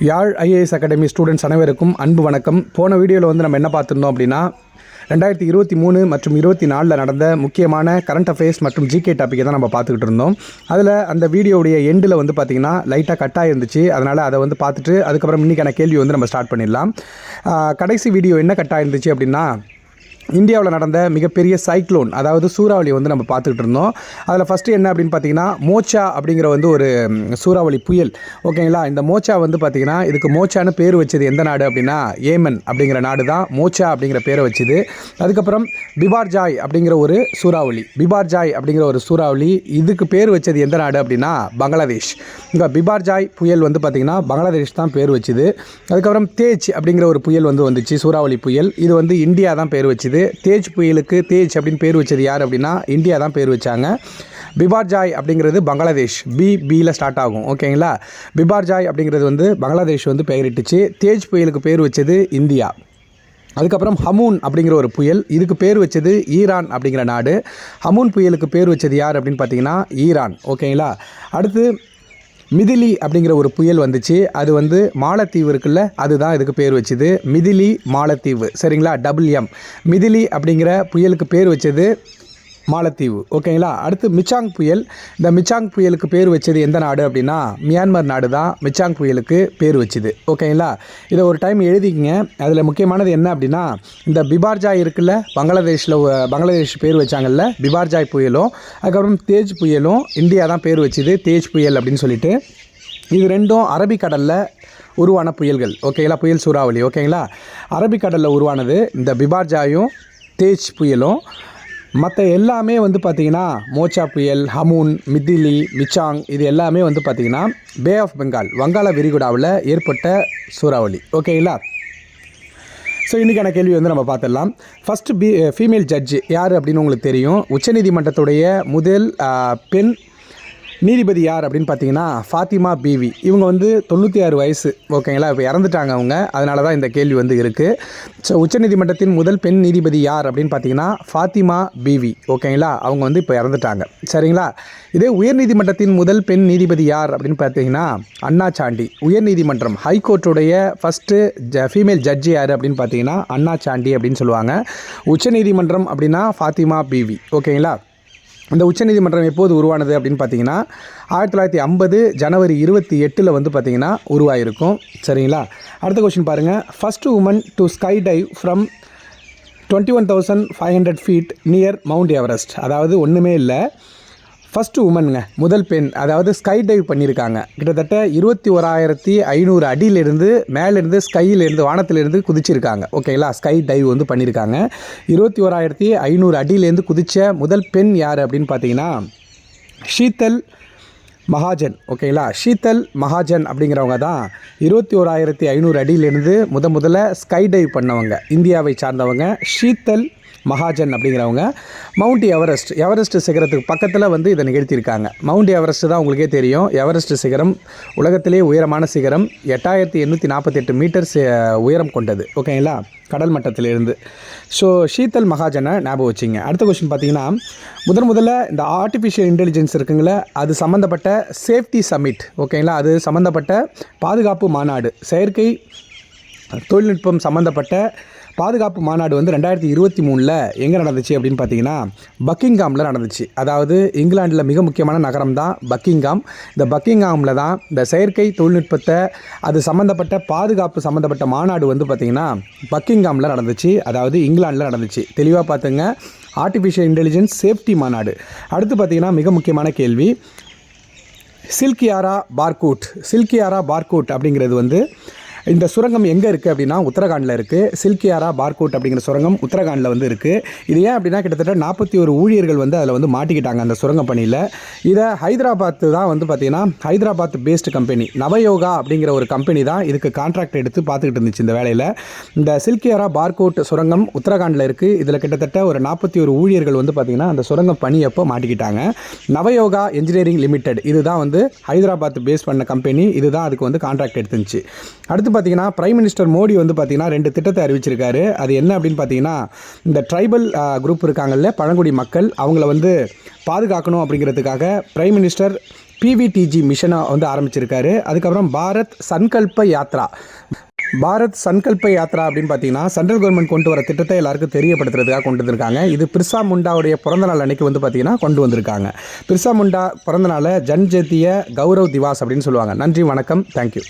யாழ் IAS academy students அனைவருக்கும் அன்பு வணக்கம். போன வீடியோவில் வந்து நம்ம என்ன பார்த்துருந்தோம் அப்படின்னா 2023 மற்றும் 24 நடந்த முக்கியமான கரண்ட் அஃபேர்ஸ் மற்றும் ஜிகே டாப்பிக்கை தான் நம்ம பார்த்துக்கிட்டு இருந்தோம். அதில் அந்த வீடியோடைய எண்டில் வந்து பார்த்திங்கன்னா லைட்டாக கட்டாக இருந்துச்சு. அதனால் அதை வந்து பார்த்துட்டு அதுக்கப்புறம் இன்றைக்கான கேள்வி வந்து நம்ம ஸ்டார்ட் பண்ணிடலாம். கடைசி வீடியோ என்ன கட்டாக இருந்துச்சு அப்படின்னா இந்தியாவில் நடந்த மிகப்பெரிய சைக்ளோன், அதாவது சூறாவளி வந்து நம்ம பார்த்துக்கிட்டு இருந்தோம். அதில் ஃபஸ்ட்டு என்ன அப்படின்னு பார்த்தீங்கன்னா மோச்சா அப்படிங்கிற வந்து ஒரு சூறாவளி புயல். ஓகேங்களா, இந்த மோச்சா வந்து பார்த்திங்கன்னா இதுக்கு மோச்சான்னு பேர் வச்சது எந்த நாடு அப்படின்னா ஏமன் அப்படிங்கிற நாடு தான் மோச்சா அப்படிங்கிற பேரை வச்சுது. அதுக்கப்புறம் பிபார்ஜாய் அப்படிங்கிற ஒரு சூறாவளி, பிபார்ஜாய் அப்படிங்கிற ஒரு சூறாவளி இதுக்கு பேர் வச்சது எந்த நாடு அப்படின்னா பங்களாதேஷ். இந்த பிபார்ஜாய் புயல் வந்து பார்த்திங்கன்னா பங்களாதேஷ் தான் பேர் வச்சுது. அதுக்கப்புறம் தேஜ் அப்படிங்கிற ஒரு புயல் வந்து வந்துச்சு, சூறாவளி புயல். இது வந்து இந்தியா தான் பேர் வச்சுது. தேஜ் புயலுக்கு தேஜ் அப்படின்னு பேர் வச்சது யார் அப்படின்னா இந்தியா தான் பேர் வச்சாங்க. பிபார்ஜாய் அப்படிங்கிறது பங்களாதேஷ், பிபியில் ஸ்டார்ட் ஆகும். ஓகேங்களா, பிபார்ஜாய் அப்படிங்கிறது வந்து பங்களாதேஷ் வந்து பெயரிட்டுச்சு. தேஜ் புயலுக்கு பேர் வச்சது இந்தியா. அதுக்கப்புறம் ஹமூன் அப்படிங்கிற ஒரு புயல், இதுக்கு பேர் வச்சது ஈரான் அப்படிங்கிற நாடு. ஹமூன் புயலுக்கு பேர் வச்சது யார் அப்படின்னு பார்த்தீங்கன்னா ஈரான். ஓகேங்களா, அடுத்து மிதிலி அப்படிங்கிற ஒரு புயல் வந்துச்சு. அது வந்து மாலத்தீவு இருக்குல்ல, அதுதான் இதுக்கு பேர் வச்சுது மிதிலி மாலத்தீவு. சரிங்களா, WM மிதிலி அப்படிங்கிற புயலுக்கு பேர் வச்சது மாலத்தீவு. ஓகேங்களா, அடுத்து மிச்சாங் புயல். இந்த மிச்சாங் புயலுக்கு பேர் வச்சது எந்த நாடு அப்படின்னா மியான்மர் நாடு தான் மிச்சாங் புயலுக்கு பேர் வச்சுது. ஓகேங்களா, இதை ஒரு டைம் எழுதிக்கிங்க. அதில் முக்கியமானது என்ன அப்படின்னா இந்த பிபார்ஜாய் இருக்குல்ல, பங்களாதேஷ் பேர் வச்சாங்கல்ல பிபார்ஜாய் புயலும், அதுக்கப்புறம் தேஜ் புயலும் இந்தியா தான் பேர் வச்சுது தேஜ் புயல் அப்படின்னு சொல்லிட்டு. இது ரெண்டும் அரபிக்கடலில் உருவான புயல்கள். ஓகேங்களா, புயல் சூறாவளி. ஓகேங்களா, அரபிக்கடலில் உருவானது இந்த பிபார்ஜாயும் தேஜ் புயலும். மற்ற எல்லாமே வந்து பார்த்திங்கன்னா மோச்சா புயல், ஹமூன், மிதிலி, மிச்சாங் இது எல்லாமே வந்து பார்த்திங்கன்னா பே ஆஃப் பெங்கால், வங்காள விரிகுடாவில் ஏற்பட்ட சூறாவளி. ஓகேங்களா, ஸோ இன்றைக்கான கேள்வி வந்து நம்ம பார்த்துடலாம். ஃபஸ்ட்டு ஃபீமேல் ஜட்ஜு யார் அப்படின்னு உங்களுக்கு தெரியும். உச்சநீதிமன்றத்துடைய முதல் பெண் நீதிபதி யார் அப்படின்னு பார்த்தீங்கன்னா ஃபாத்திமா பீவி. இவங்க வந்து 96 வயசு. ஓகேங்களா, இப்போ இறந்துட்டாங்க அவங்க, அதனால தான் இந்த கேள்வி வந்து இருக்குது. ஸோ உச்சநீதிமன்றத்தின் முதல் பெண் நீதிபதி யார் அப்படின்னு பார்த்தீங்கன்னா ஃபாத்திமா பீவி. ஓகேங்களா, அவங்க வந்து இப்போ இறந்துட்டாங்க. சரிங்களா, இதே உயர்நீதிமன்றத்தின் முதல் பெண் நீதிபதி யார் அப்படின்னு பார்த்தீங்கன்னா அண்ணா சாண்டி. உயர்நீதிமன்றம் ஹைகோர்ட்டுடைய ஃபஸ்ட்டு ஃபீமேல் ஜட்ஜி யார் அப்படின்னு பார்த்தீங்கன்னா அண்ணா சாண்டி அப்படின்னு சொல்லுவாங்க. உச்சநீதிமன்றம் அப்படின்னா ஃபாத்திமா பீவி. ஓகேங்களா, இந்த உச்சநீதிமன்றம் எப்போது உருவானது அப்படின்னு பார்த்தீங்கன்னா 1950 ஜனவரி 28 வந்து பார்த்திங்கன்னா உருவாயிருக்கும். சரிங்களா, அடுத்த கொஸ்டின் பாருங்கள். First woman to skydive from 21,500 feet நியர் மவுண்ட் எவரெஸ்ட். அதாவது ஒன்றுமே இல்லை, ஃபஸ்ட்டு உமனுங்க, முதல் பெண், அதாவது ஸ்கை டைவ் பண்ணியிருக்காங்க. கிட்டத்தட்ட 21,500 அடியிலிருந்து மேலேருந்து ஸ்கையிலேருந்து வானத்திலேருந்து குதிச்சிருக்காங்க. ஓகேங்களா, ஸ்கை டைவ் வந்து பண்ணியிருக்காங்க. 21,500 அடியிலேருந்து குதித்த முதல் பெண் யார் அப்படின்னு பார்த்தீங்கன்னா ஷீத்தல் மகாஜன். ஓகேங்களா, ஷீத்தல் மகாஜன் அப்படிங்கிறவங்க தான் 21,500 அடியிலேருந்து முதல்ல ஸ்கை டைவ் பண்ணவங்க, இந்தியாவை சார்ந்தவங்க ஷீத்தல் மகாஜன் அப்படிங்கிறவங்க. மவுண்ட் எவரெஸ்ட் சிகரத்துக்கு பக்கத்தில் வந்து இதை நிகழ்த்தியிருக்காங்க. மவுண்ட் எவரெஸ்ட் தான் உங்களுக்கே தெரியும். எவரெஸ்ட் சிகரம் உலகத்திலே உயரமான சிகரம், 8,848 மீட்டர்ஸ் உயரம் கொண்டது. ஓகேங்களா, கடல் மட்டத்திலிருந்து. ஸோ ஷீத்தல் மகாஜனை ஞாபகம் வச்சிங்க. அடுத்த கொஸ்டின் பார்த்தீங்கன்னா முதல்ல இந்த ஆர்டிஃபிஷியல் இன்டெலிஜென்ஸ் இருக்குங்களே, அது சம்மந்தப்பட்ட சேஃப்டி சமிட். ஓகேங்களா, அது சம்மந்தப்பட்ட பாதுகாப்பு மாநாடு, செயற்கை தொழில்நுட்பம் சம்மந்தப்பட்ட பாதுகாப்பு மாநாடு வந்து 2023 எங்கே நடந்துச்சு அப்படின்னு பார்த்தீங்கன்னா பக்கிங்காமில் நடந்துச்சு. அதாவது இங்கிலாண்டில் மிக முக்கியமான நகரம் தான் பக்கிங்காம். இந்த பக்கிங்காமில் தான் இந்த செயற்கை தொழில்நுட்பத்தை அது சம்மந்தப்பட்ட பாதுகாப்பு சம்மந்தப்பட்ட மாநாடு வந்து பார்த்திங்கன்னா பக்கிங்காமில் நடந்துச்சு, அதாவது இங்கிலாண்டில் நடந்துச்சு. தெளிவாக பார்த்துங்க, ஆர்டிஃபிஷியல் இன்டெலிஜென்ஸ் சேஃப்டி மாநாடு. அடுத்து பார்த்திங்கன்னா மிக முக்கியமான கேள்வி, சில்கியாரா பார்கூட் அப்படிங்கிறது வந்து இந்த சுரங்கம் எங்கே இருக்குது அப்படின்னா உத்தரகாண்டில் இருக்குது. சில்கியாரா பார்கூட் அப்படிங்கிற சுரங்கம் உத்தரகாண்டில் வந்து இருக்குது. இது ஏன் அப்படின்னா கிட்டத்தட்ட 41 ஊழியர்கள் வந்து அதில் வந்து மாட்டிக்கிட்டாங்க அந்த சுரங்க பணியில். இதை ஹைதராபாத்து தான் வந்து பார்த்திங்கன்னா ஹைதராபாத் பேஸ்டு கம்பெனி நவயோகா அப்படிங்கிற ஒரு கம்பெனி தான் இதுக்கு கான்ட்ராக்ட் எடுத்து பார்த்துக்கிட்டு இருந்துச்சு இந்த வேலையில். இந்த சில்கியாரா பார்கூட் சுரங்கம் உத்தரகாண்டில் இருக்குது. இதில் கிட்டத்தட்ட ஒரு 41 ஊழியர்கள் வந்து பார்த்திங்கன்னா அந்த சுரங்கம் பணி அப்போ மாட்டிக்கிட்டாங்க. நவயோகா என்ஜினியரிங் லிமிடெட் இதுதான் வந்து ஹைதராபாத் பேஸ் பண்ண கம்பெனி, இதுதான் அதுக்கு வந்து கான்ட்ராக்ட் எடுத்துருந்துச்சு. அடுத்து பார்த்தீங்கன்னா பிரைம் மினிஸ்டர் மோடி வந்து பார்த்தீங்கன்னா 2 திட்டத்தை அறிவிச்சிருக்காரு. அது என்ன அப்படின்னு பார்த்தீங்கன்னா இந்த ட்ரைபல் குரூப் இருக்காங்கல்ல, பழங்குடி மக்கள், அவங்கள வந்து பாதுகாக்கணும் அப்படிங்கிறதுக்காக பிரைம் மினிஸ்டர் PVTG மிஷனை வந்து ஆரம்பிச்சிருக்காரு. அதுக்கப்புறம் பாரத் சன்கல்ப யாத்ரா அப்படின்னு பார்த்தீங்கன்னா சென்ட்ரல் கவர்மெண்ட் கொண்டு வர திட்டத்தை எல்லாருக்கும் தெரியப்படுத்துறதுக்காக கொண்டு வந்திருக்காங்க. இது பிர்சா முண்டாவுடைய பிறந்த நாள் அன்னைக்கு வந்து பார்த்தீங்கன்னா கொண்டு வந்திருக்காங்க. பிர்சா முண்டா பிறந்த நாளை ஜன்ஜாத்திய கௌரவ் திவாஸ் அப்படின்னு சொல்லுவாங்க. நன்றி, வணக்கம், தேங்க்யூ.